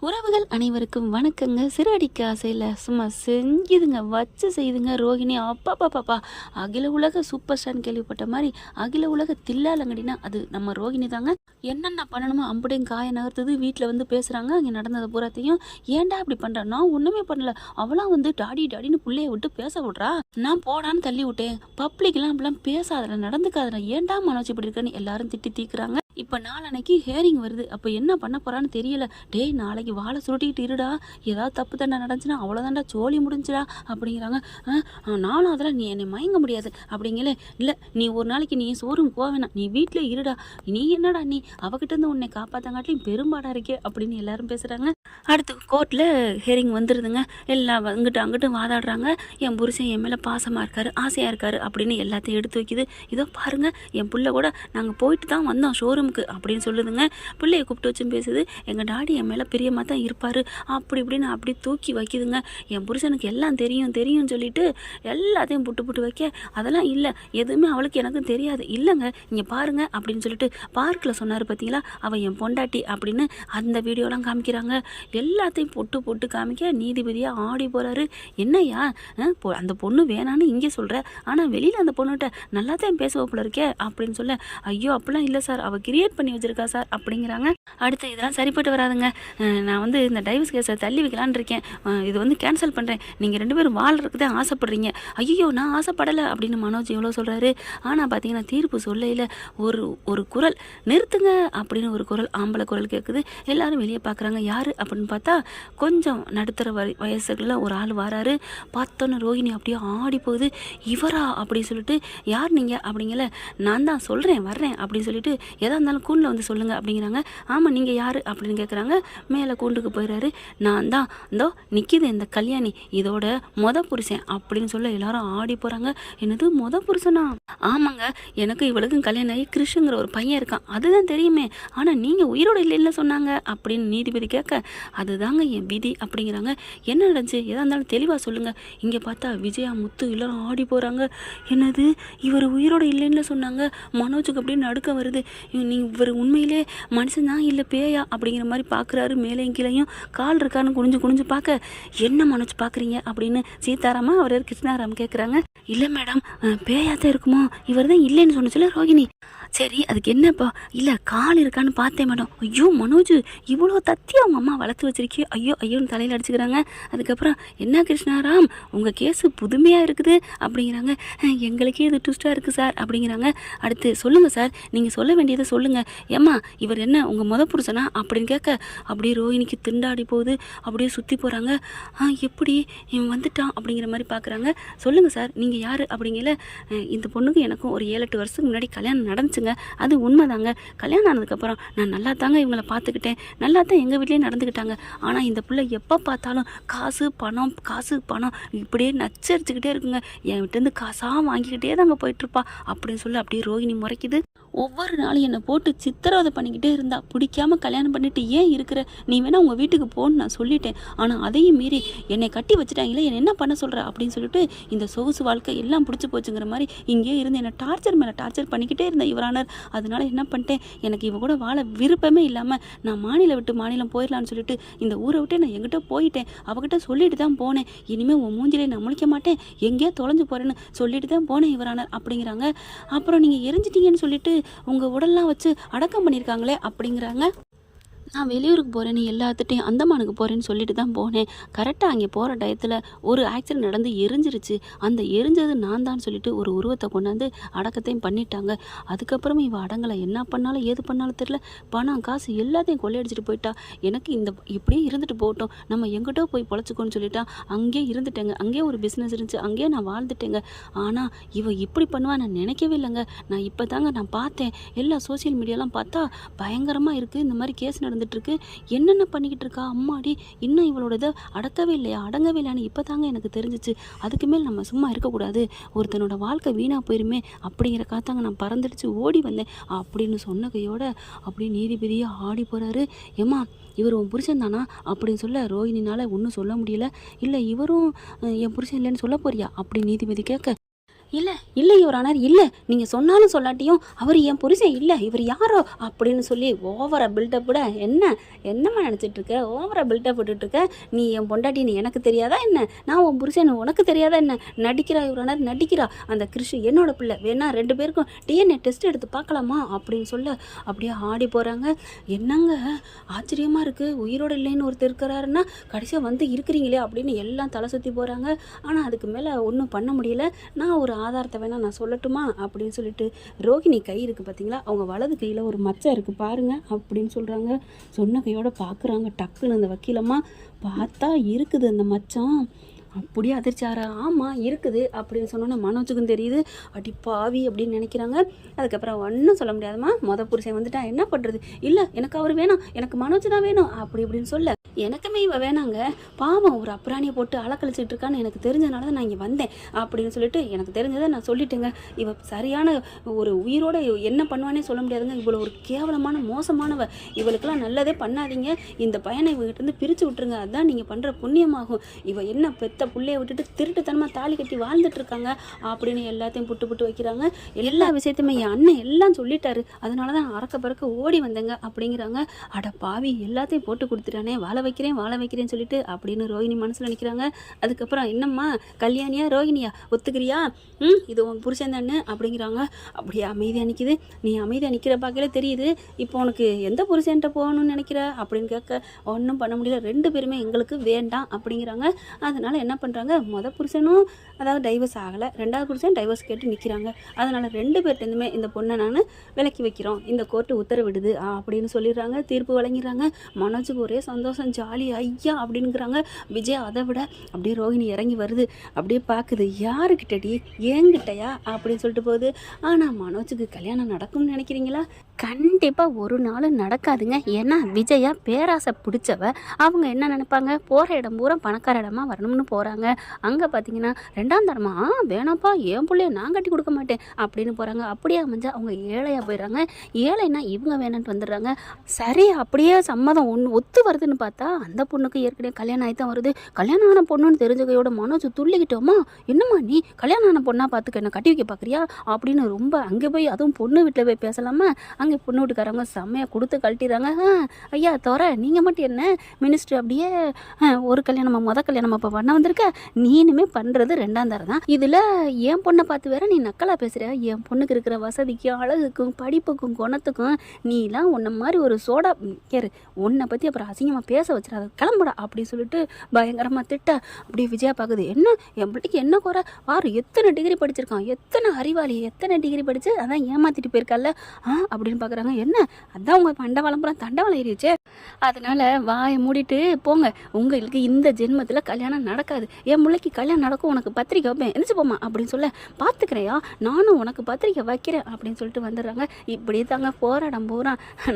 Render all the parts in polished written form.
உறவுகள் அனைவருக்கும் வணக்கங்க. சிறடிக்கு ஆசையில் சும்மா செஞ்சுதுங்க, வச்சு செய்துங்க ரோகிணி. அப்பா பாப்பாப்பா, அகில உலக சூப்பர் ஸ்டார்னு கேள்விப்பட்ட மாதிரி அகில உலக தில்லாலங்கடினா அது நம்ம ரோகிணி தாங்க. என்னென்ன பண்ணணுமோ அம்புடையும் காய நகர்த்துது. வீட்டில் வந்து பேசுகிறாங்க அங்கே நடந்ததை பூராத்தையும். ஏன்டா இப்படி பண்ணுறா? நான் ஒன்றுமே பண்ணல. அவளாம் வந்து டாடி டாடின்னு பிள்ளைய விட்டு பேச விட்றா. நான் போடான்னு தள்ளி விட்டேன். பப்ளிக்லாம் இப்படிலாம் பேசாதடா, நடந்துக்காதடா, ஏன்டா மனோஜ் இப்படி இருக்கன்னு எல்லாரும் திட்டி தீக்குறாங்க. இப்போ நாளைக்கு ஹேரிங் வருது. அப்போ என்ன பண்ண போறான்னு தெரியல. டேய், நாளைக்கு வாழை சுருட்டிக்கிட்டு இருடா, ஏதாவது தப்பு தண்டை நடந்துச்சுன்னா அவ்வளோதான்டா, சோழி முடிஞ்சுடா அப்படிங்கிறாங்க. நானும் அதெல்லாம் நீ என்னை மயங்க முடியாது அப்படிங்கல. இல்லை, நீ ஒரு நாளைக்கு நீ ஷோரூம் போவேணா, நீ வீட்டில் இருடா. நீ என்னடா நீ அவகிட்ட இருந்து உன்னை காப்பாற்றங்காட்டிலும் பெரும்பாடாக இருக்கே அப்படின்னு எல்லாரும் பேசுகிறாங்க. அடுத்து கோர்ட்டில் ஹேரிங் வந்துடுதுங்க. எல்லாம் அங்கிட்டு வாதாடுறாங்க. என் புருஷன் என் மேலே பாசமாக இருக்காரு, ஆசையாக இருக்காரு அப்படின்னு எல்லாத்தையும் எடுத்து வைக்குது. இதோ பாருங்க, என் பிள்ளை கூட நாங்கள் போயிட்டு தான் வந்தோம் ஷோரூமுக்கு அப்படின்னு சொல்லுதுங்க. பிள்ளையை கூப்பிட்டு வச்சும் பேசுது. எங்கள் டாடி என் மேலே பிரியமாக தான் இருப்பார் அப்படி இப்படின்னு அப்படி தூக்கி வைக்குதுங்க. என் புருஷனுக்கு எல்லாம் தெரியும்னு சொல்லிட்டு எல்லாத்தையும் புட்டு வைக்க, அதெல்லாம் இல்லை, எதுவுமே அவளுக்கு எனக்கு தெரியாது, இல்லைங்க இங்கே பாருங்க அப்படின்னு சொல்லிட்டு பார்க்கில் சொன்னார் பார்த்தீங்களா, அவள் என் பொண்டாட்டி அப்படின்னு அந்த வீடியோலாம் காமிக்கிறாங்க. எல்லாத்தையும் போட்டு காமிக்க நீதிபதியாக ஆடி போகிறாரு. என்னையா அந்த பொண்ணு வேணான்னு இங்கே சொல்கிற, ஆனால் வெளியில் அந்த பொண்ணுகிட்ட நல்லா தான் பேசுவ போல இருக்கே அப்படின்னு சொல்ல, ஐயோ அப்படிலாம் இல்லை சார், அவள் கிரியேட் பண்ணி வச்சுருக்கா சார் அப்படிங்கிறாங்க. அடுத்து இதெல்லாம் சரிப்பட்டு வராதுங்க, நான் வந்து இந்த டைவர்ஸ் கேஸை தள்ளி வைக்கலான்னு இருக்கேன், இது வந்து கேன்சல் பண்ணுறேன், நீங்கள் 2 பேரும் வாழ்றதுக்கு தான் ஆசைப்படுறீங்க. ஐயோ நான் ஆசைப்படலை அப்படின்னு மனோஜ் எவ்வளோ சொல்கிறாரு. ஆனால் பார்த்தீங்கன்னா தீர்ப்பு சொல்லையில் ஒரு குரல், நிறுத்துங்க அப்படின்னு ஒரு குரல், ஆம்பளை குரல் கேட்குது. எல்லாரும் வெளியே பார்க்குறாங்க. யார் அப்படின்னு பார்த்தா கொஞ்சம் நடுத்தர வயசுகளில் ஒரு ஆள் வராரு. பார்த்தோன்னு ரோஹிணி அப்படியே ஆடி போகுது. இவரா அப்படின்னு சொல்லிட்டு, யார் நீங்கள் அப்படிங்கல. நான் தான் சொல்கிறேன் வர்றேன் அப்படின்னு சொல்லிட்டு, எதாக இருந்தாலும் கூண்டில் வந்து சொல்லுங்கள் அப்படிங்கிறாங்க. ஆமாம் நீங்கள் யார் அப்படின்னு கேட்குறாங்க. மேலே கூண்டுக்கு போயிடுறாரு. நான் தான் இந்தோ நிற்கிது இந்த கல்யாணி, இதோட புருஷன் அப்படின்னு சொல்ல எல்லாரும் ஆடி போகிறாங்க. என்னது புருஷனா? ஆமாங்க, எனக்கு இவளுக்கும் கல்யாணம் ஆகி கிருஷ்ணங்கிற ஒரு பையன் இருக்கான், அதுதான் தெரியுமே, ஆனால் நீங்கள் உயிரோட இல்லைன்னு சொன்னாங்க அப்படின்னு நீதிபதி கேட்க, அதுதாங்க என் விதி அப்படிங்கிறாங்க. என்ன நடந்துச்சு, எதாக இருந்தாலும் தெளிவாக சொல்லுங்கள். இங்கே பார்த்தா விஜயா, முத்து எல்லாரும் ஆடி போகிறாங்க. என்னது, இவர் உயிரோட இல்லைன்னு சொன்னாங்க. மனோஜுக்கு அப்படின்னு நடுக்க வருது. இவர் உண்மையிலே மனுஷன்தான் இல்லை பேயா அப்படிங்கிற மாதிரி பார்க்குறாரு. மேலேயும் கீழையும் கால் இருக்கான்னு குனிஞ்சு பார்க்க, என்ன மனோஜ் பார்க்குறீங்க அப்படின்னு சீதாராமா அவர் கிருஷ்ணாராம் கேட்குறாங்க. இல்லை மேடம், பேயா தான் இருக்குமோ, இவர் தான் இல்லைன்னு சொன்னச்சுல ரோகிணி. சரி, அதுக்கு என்னப்பா? இல்லை கால் இருக்கான்னு பார்த்தேன் மேடம். ஐயோ மனோஜ், இவ்வளோ தத்தி அவங்க அம்மா வளர்த்து வச்சிருக்கே, ஐயோன்னு தலையில் அடிச்சுக்கிறாங்க. அதுக்கப்புறம் என்ன கிருஷ்ணாராம், உங்கள் கேஸு புதுமையாக இருக்குது அப்படிங்கிறாங்க. எங்களுக்கே இது ட்விஸ்ட்டாக இருக்குது சார் அப்படிங்கிறாங்க. அடுத்து சொல்லுங்கள் சார், நீங்கள் சொல்ல வேண்டியதை சொல்லுங்கள். ஏம்மா இவர் என்ன உங்கள் புருஷனா அப்படின்னு கேட்க, அப்படியே ரோஹிணிக்கு திண்டாடி போகுது. அப்படியே சுற்றி போகிறாங்க. எப்படி இவன் வந்துட்டான் அப்படிங்கிற மாதிரி பார்க்குறாங்க. சொல்லுங்கள் சார், நீங்கள் யார் அப்படிங்கல. இந்த பொண்ணுக்கு எனக்கும் ஒரு 7-8 வருஷத்துக்கு முன்னாடி கல்யாணம் நடந்துச்சுங்க, அது உண்மைதாங்க. கல்யாணம் ஆனதுக்கப்புறம் நான் நல்லா தாங்க இவங்களை பார்த்துக்கிட்டேன், நல்லா தான் எங்கள் வீட்லேயே நடந்துக்கிட்டாங்க. ஆனால் இந்த பிள்ளை எப்போ பார்த்தாலும் காசு பணம் இப்படியே நச்சரிச்சுக்கிட்டே இருக்குங்க. என் வீட்டிலேருந்து காசாக வாங்கிக்கிட்டே தாங்க போயிட்டுருப்பா அப்படின்னு சொல்லி அப்படியே ரோஹிணி முறைக்குது. ஒவ்வொரு நாளும் என்னை போட்டு சித்திரவதை பண்ணிக்கிட்டே இருந்தா. பிடிக்காம கல்யாணம் பண்ணிட்டு ஏன் இருக்கிற, நீ வேணா உங்கள் வீட்டுக்கு போன்னு நான் சொல்லிட்டேன், ஆனால் அதையும் மீறி என்னை கட்டி வச்சுட்டாங்களே, என்னை என்ன பண்ண சொல்கிற அப்படின்னு சொல்லிட்டு இந்த சொகுசு வாழ்க்கை எல்லாம் பிடிச்சி போச்சுங்கிற மாதிரி இங்கே இருந்து என்னை டார்ச்சர் மேலே டார்ச்சர் பண்ணிக்கிட்டே இருந்தேன் யுவரானர். அதனால என்ன பண்ணிட்டேன், எனக்கு இவ கூட வாழ விருப்பமே இல்லாமல் நான் மாநிலம் போயிடலான்னு சொல்லிட்டு இந்த ஊரை விட்டு நான் எங்கிட்ட போயிட்டேன். அவகிட்ட சொல்லிட்டு தான் போனேன், இனிமேல் உன் மூஞ்சிலே நான் முழிக்க மாட்டேன், எங்கேயோ தொலைஞ்சு போகிறேன்னு சொல்லிட்டு தான் போனேன் யுவரானர் அப்படிங்கிறாங்க. அப்புறம் நீங்கள் எரிஞ்சிட்டீங்கன்னு சொல்லிட்டு உங்கள் உடல்லாம் வச்சு அடக்கம் பண்ணியிருக்காங்களே அப்படிங்கிறாங்க. நான் வெளியூருக்கு போகிறேன்னு எல்லாத்துட்டையும் அந்தமானுக்கு போகிறேன்னு சொல்லிட்டு தான் போனேன். கரெக்டாக அங்கே போகிற டயத்தில் ஒரு ஆக்சிடென்ட் நடந்து எரிஞ்சிருச்சு. அந்த எரிஞ்சது நான் தான் சொல்லிட்டு ஒரு உருவத்தை கொண்டாந்து அடக்கத்தையும் பண்ணிட்டாங்க. அதுக்கப்புறமே இவள் அடங்கலை, என்ன பண்ணாலும் ஏது பண்ணாலும் தெரியல, பணம் காசு எல்லாத்தையும் கொள்ளையடிச்சிட்டு போயிட்டா. எனக்கு இந்த இப்படியே இருந்துட்டு போகட்டும், நம்ம எங்கிட்ட போய் பொழைச்சிக்கோன்னு சொல்லிட்டா. அங்கேயே இருந்துட்டேங்க, அங்கேயே ஒரு பிஸ்னஸ் இருந்துச்சு, அங்கேயே நான் வாழ்ந்துட்டேங்க. ஆனால் இவள் இப்படி பண்ணுவா நான் நினைக்கவே இல்லைங்க. நான் இப்போ தாங்க நான் பார்த்தேன், எல்லா சோசியல் மீடியாலாம் பார்த்தா பயங்கரமாக இருக்குது, இந்த மாதிரி கேஸ் நடந்துட்டுருக்கு, என்னென்ன பண்ணிக்கிட்டு இருக்கா அம்மாடி, இன்னும் இவளோட இதை அடக்கவே இல்லையா, அடங்கவே இல்லையான்னு இப்போ தாங்க எனக்கு தெரிஞ்சிச்சு. அதுக்கு மேல் நம்ம சும்மா இருக்கக்கூடாது, ஒருத்தனோட வாழ்க்கை வீணாக போயிருமே அப்படிங்கிற காத்தாங்க நான் பறந்துடுச்சு ஓடி வந்தேன் அப்படின்னு சொன்ன கையோட அப்படியே நீதிபதியாக ஆடி போகிறாரு. ஏம்மா இவர் உன் புருஷன் தானா அப்படின்னு சொல்ல, ரோஹிணினால் ஒன்றும் சொல்ல முடியல. இல்லை இவரும் என் புருஷன் இல்லைன்னு சொல்ல போறியா அப்படின்னு நீதிபதி கேட்க, இல்லை யுவர் ஆனர், இல்லை, நீங்கள் சொன்னாலும் சொல்லாட்டியும் அவர் என் புருஷன் இல்லை, இவர் யாரோ அப்படின்னு சொல்லி ஓவரா பில்டப் விட, என்னம்மா நினச்சிட்டு இருக்க, ஓவரா பில்டப் விட்டுட்ருக்க, நீ என் பொண்டாட்டி, நீ எனக்கு தெரியாதா என்ன, நான் உன் புருஷன் உனக்கு தெரியாதா என்ன, நடிக்கிறா யுவர் ஆனர், நடிக்கிறா, அந்த கிருஷ் என்னோட பிள்ளை, வேணா 2 பேருக்கும் டிஎன்ஏ டெஸ்ட் எடுத்து பார்க்கலாமா அப்படின்னு சொல்ல அப்படியே ஆடி போகிறாங்க. என்னங்க ஆச்சரியமாக இருக்குது, உயிரோடு இல்லைன்னு ஒருத்தர் இருக்கிறாருன்னா கடைசியாக வந்து இருக்கிறீங்களே அப்படின்னு எல்லாம் தலை சுற்றி போகிறாங்க. ஆனால் அதுக்கு மேலே ஒன்றும் பண்ண முடியல. நான் ஒரு ஆதாரத்தை வேணால் நான் சொல்லட்டுமா அப்படின்னு சொல்லிட்டு, ரோகிணி கை இருக்குது பார்த்தீங்களா, அவங்க வலது கையில் ஒரு மச்சம் இருக்குது பாருங்க அப்படின்னு சொல்கிறாங்க. சொன்ன கையோட பார்க்குறாங்க. டக்குன்னு அந்த வக்கீலம்மா பார்த்தா இருக்குது அந்த மச்சம். அப்படியே அதிர்ச்சாரா, ஆமாம் இருக்குது அப்படின்னு சொன்னோன்னே மனோஜுக்கும் தெரியுது. அடி பாவி அப்படின்னு நினைக்கிறாங்க. அதுக்கப்புறம் ஒன்றும் சொல்ல முடியாதுமா, புருஷன் வந்துட்டா என்ன பண்ணுறது, இல்லை எனக்கு அவர் வேணும், எனக்கு மனோஜ் தான் வேணும் அப்படி இப்படின்னு சொல்ல, எனக்குமே இவ வேணாங்க, பாவம் ஒரு அப்புறாணியை போட்டு அலக்கழிச்சிட்டு இருக்கான்னு எனக்கு தெரிஞ்சதுனால தான் நான் இங்கே வந்தேன் அப்படின்னு சொல்லிட்டு, எனக்கு தெரிஞ்சதை நான் சொல்லிட்டேங்க. இவ சரியான ஒரு உயிரோட என்ன பண்ணுவானே சொல்ல முடியாதுங்க. இவ்வளோ ஒரு கேவலமான மோசமானவ, இவளுக்கெல்லாம் நல்லதே பண்ணாதீங்க, இந்த பையனை இவகிட்டேருந்து பிரித்து விட்டுருங்க, அதுதான் நீங்கள் பண்ணுற புண்ணியமாகும். இவ என்ன பெத்த புள்ளைய விட்டுட்டு திருட்டுத்தனமாக தாலி கட்டி வாழ்ந்துட்டு இருக்காங்க அப்படின்னு எல்லாத்தையும் புட்டு வைக்கிறாங்க. எல்லா விஷயத்தையுமே என் அண்ணன் எல்லாம் சொல்லிட்டாரு, அதனால தான் நான் அறக்க பறக்க ஓடி வந்தேங்க அப்படிங்கிறாங்க. அட பாவி, எல்லாத்தையும் போட்டு கொடுத்துட்டானே, வாழ வைக்கிறேன்னு சொல்லிட்டு அப்படின்னு ரோகிணி மனசில் நிற்கிறாங்க. அதுக்கப்புறம் என்னம்மா கல்யாணியா ரோகிணியா ஒத்துக்கிறியா, இது உன் புருஷன் தானே அப்படிங்கிறாங்க. அப்படியே அமைதியாக நிற்கிது. நீ அமைதியாக நிற்கிற பார்க்கல தெரியுது, இப்போ உனக்கு எந்த புருஷன்ட்ட போகணும்னு நினைக்கிற அப்படின்னு கேட்க, ஒன்றும் பண்ண முடியல, 2 பேருமே எங்களுக்கு வேண்டாம் அப்படிங்கிறாங்க. அதனால் என்ன பண்ணுறாங்க, புருஷனும் அதாவது டைவர்ஸ் ஆகலை, 2வது புருஷன் டைவர்ஸ் கேட்டு நிற்கிறாங்க. அதனால் 2 பேர்ட்டேருந்துமே இந்த பொண்ணை நான் விலக்கி வைக்கிறோம், இந்த கோர்ட்டு உத்தரவிடுது அப்படின்னு சொல்லிடுறாங்க. தீர்ப்பு வழங்கிடுறாங்க. மனோஜுக்கு ஒரே சந்தோஷம், ஜாலி, ஐயா அப்படிங்கிறாங்க. விஜய் அதை விட அப்படியே ரோகிணி இறங்கி வருது. அப்படியே பார்க்குது, யாருக்கிட்டடி, ஏங்கிட்டயா அப்படின்னு சொல்லிட்டு போகுது. ஆனால் மனோஜுக்கு கல்யாணம் நடக்கும்னு நினைக்கிறீங்களா? கண்டிப்பாக ஒரு நாள் நடக்காதுங்க. ஏன்னா விஜயா பேராசை பிடிச்சவ. அவங்க என்ன நினைப்பாங்க, போகிற இடம் பூரா பணக்கார இடமா வரணும்னு போகிறாங்க. அங்கே பார்த்தீங்கன்னா 2ஆம் தரமா, வேணாப்பா என் பிள்ளைய நான் கட்டி கொடுக்க மாட்டேன் அப்படின்னு போகிறாங்க. அப்படியே அமைஞ்சா அவங்க ஏழையாக போயிடுறாங்க. ஏழைன்னா இவங்க வேணான்ட்டு வந்துடுறாங்க. சரி, அப்படியே சம்மதம் ஒத்து வருதுன்னு பார்த்தா அந்த பொண்ணுக்கு ஏற்கனவே கல்யாணம் ஆகி தான் வருது. கல்யாணம் ஆன பொண்ணுன்னு தெரிஞ்சகையோட மனோஜ் துள்ளிக்கிட்டோமா, என்னம்மா நீ கல்யாணம் ஆன பொண்ணா பார்த்துக்க என்ன கட்டி வைக்க பார்க்குறியா அப்படின்னு ரொம்ப அங்கே போய், அதுவும் பொண்ணு வீட்டில் போய் பேசலாமா, அங்கே பொண்ணு வீட்டுக்காரங்க செம்மையாக கொடுத்து கழட்டிடுறாங்க. ஐயா தோற, நீங்கள் மட்டும் என்ன மினிஸ்டர் அப்படியே ஒரு கல்யாணமா கல்யாணமா இப்போ பண்ண வந்திருக்க, நீனுமே பண்ணுறது 2ஆம் தரம் தான். இதில் என் பொண்ணை பார்த்து வேற நீ நக்கலாக பேசுகிற, என் பொண்ணுக்கு இருக்கிற வசதிக்கும் அழகுக்கும் படிப்புக்கும் குணத்துக்கும் நீலாம் உன்ன மாதிரி ஒரு சோடா கேரு, உன்னை பற்றி அப்புறம் அசிங்கமாக பேச வச்சிடாத, கிளம்புடா அப்படின்னு சொல்லிட்டு பயங்கரமாக திட்ட. அப்படியே விஜயா பார்க்குது, என்ன என் பிள்ளைக்கு என்ன குறை, வாரு எத்தனை டிகிரி படிச்சிருக்கான், எத்தனை அறிவாளி, எத்தனை டிகிரி படித்து அதான் ஏமாற்றிட்டு போயிருக்கால அப்படின்னு பார்க்குறாங்க. என்ன அதான் உங்கள் பண்டவாளம்புறம் தண்டவாளம் ஏறிடுச்சே, அதனால் வாயை மூடிட்டு போங்க, உங்களுக்கு இந்த ஜென்மத்தில் கல்யாணம் நடக்காது, என் பிள்ளைக்கு கல்யாணம் நடக்கும், உனக்கு பத்திரிக்கை வைப்பேன், எந்திரிச்சு போமா அப்படின்னு சொல்ல, பார்த்துக்கிறையா நானும் உனக்கு பத்திரிக்கை வைக்கிறேன் அப்படின்னு சொல்லிட்டு வந்துடுறாங்க. இப்படி தாங்க போராடம் பூரா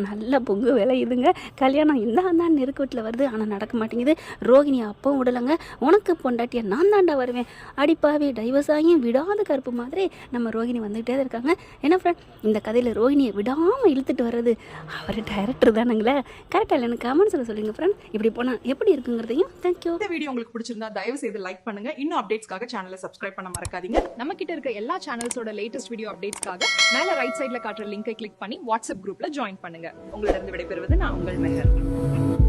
நல்ல பொங்கு விளையுதுங்க. கல்யாணம் இந்தாண்டான்னு நெருக்கு வீட்டில் வருது, ஆனால் நடக்க மாட்டேங்குது. ரோகிணி அப்பவும் விடலைங்க, உனக்கு பொண்டாட்டிய நான் தாண்டா வருவேன், அடிப்பாவே டைவர்ஸ் ஆகியும் விடாத கருப்பு மாதிரி நம்ம ரோகிணி வந்துகிட்டே இருக்காங்க. என்ன ஃப்ரெண்ட், இந்த கதையில் ரோகிணியை விடாமல் இழுத்துட்டு வர்றது அவர் டைரக்டர் தானுங்களே, கரெக்டாக இல்லை எனக்கு கமெண்ட்ஸில் சொல்லுங்கள் ஃப்ரெண்ட். இப்படி போனால் எப்படி இருக்குங்கிறதையும். தேங்க்யூ. இந்த வீடியோ உங்களுக்கு பிடிச்சிருந்தா தயவு செய்து லைக் பண்ணுங்க. இன்னும் அப்டேட்ஸ்க்காக சேனலை சப்ஸ்கிரைப் பண்ண மறக்காதீங்க. நம்ம கிட்ட இருக்க எல்லா சேனல்ஸோட லேட்டஸ்ட் வீடியோ அப்டேட்ஸ்க்காக மேல ரைட் சைட்ல காட்டுற லிங்கை கிளிக் பண்ணி வாட்ஸ்அப் குரூப்ல ஜாயின் பண்ணுங்க. உங்களிடம் விடைபெறுவது நான் உங்கள் மெஹர்.